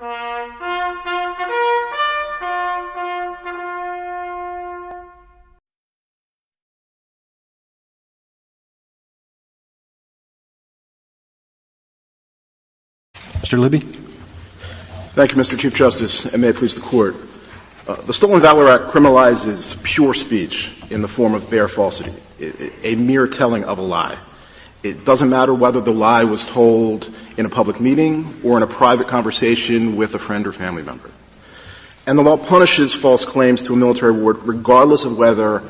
Mr. Libby. Thank you, Mr. Chief Justice, and may it please the Court. The Stolen Valor Act criminalizes pure speech in the form of bare falsity, a mere telling of a lie. It doesn't matter whether the lie was told in a public meeting or in a private conversation with a friend or family member. And the law punishes false claims to a military award regardless of whether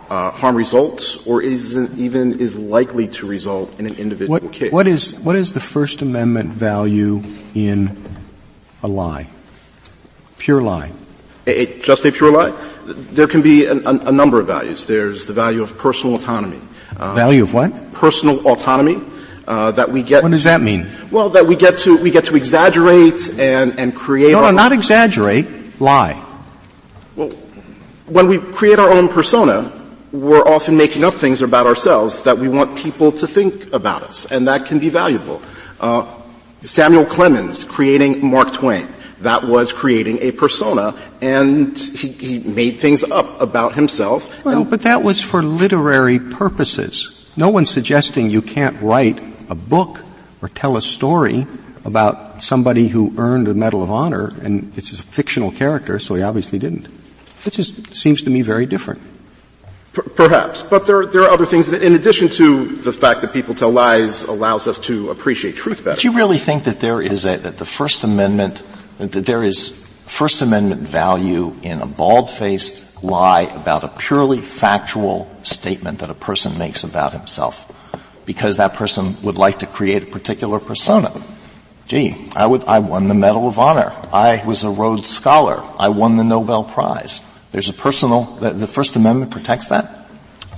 harm results or even is likely to result in an individual case. What is the First Amendment value in a lie? Pure lie. Just a pure lie? There can be a number of values. There's the value of personal autonomy. Value of what? Personal autonomy. That we get. What does that mean? Well, that we get to exaggerate and create. No, not exaggerate. Lie. Well, when we create our own persona, we're often making up things about ourselves that we want people to think about us, and that can be valuable. Samuel Clemens creating Mark Twain. That was creating a persona, and he made things up about himself. Well, but that was for literary purposes. No one's suggesting you can't write a book or tell a story about somebody who earned a Medal of Honor, and it's a fictional character, so he obviously didn't. It just seems to me very different. Perhaps. But there are other things. In addition to the fact that people tell lies allows us to appreciate truth better. Do you really think that there is that there is First Amendment value in a bald-faced lie about a purely factual statement that a person makes about himself? Because that person would like to create a particular persona. Gee, I won the Medal of Honor. I was a Rhodes Scholar. I won the Nobel Prize. There's a the First Amendment protects that?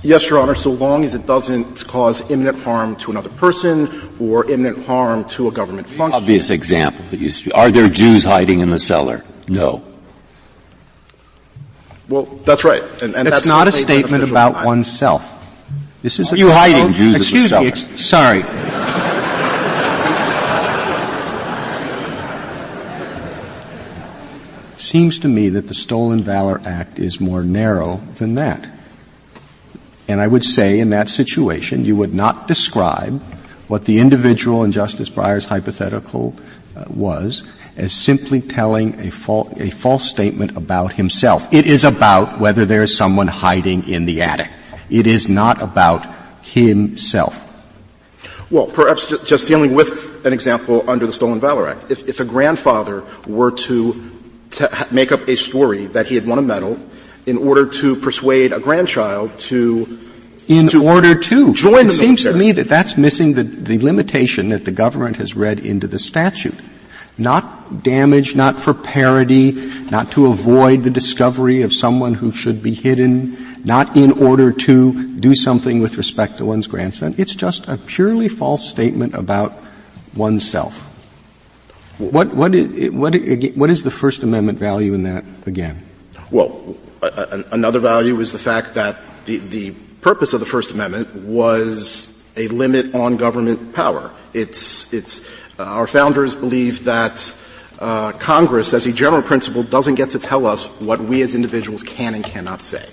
Yes, Your Honor, so long as it doesn't cause imminent harm to another person or imminent harm to a government function. Obvious example that used to be, are there Jews hiding in the cellar? No. Well, that's right. And that's not a statement about oneself. This is are you hiding Jews in the cellar? Excuse me, sorry. Seems to me that the Stolen Valor Act is more narrow than that. And I would say in that situation you would not describe what the individual in Justice Breyer's hypothetical was as simply telling a false statement about himself. It is about whether there is someone hiding in the attic. It is not about himself. Well, perhaps just dealing with an example under the Stolen Valor Act. If a grandfather were to make up a story that he had won a medal in order to persuade a grandchild to join the military. It seems to me that that's missing the limitation that the government has read into the statute. Not damage, not for parody, not to avoid the discovery of someone who should be hidden, not in order to do something with respect to one's grandson. It's just a purely false statement about oneself. What is the First Amendment value in that again? Well, another value is the fact that the purpose of the First Amendment was a limit on government power. Our founders believe that Congress, as a general principle, doesn't get to tell us what we as individuals can and cannot say.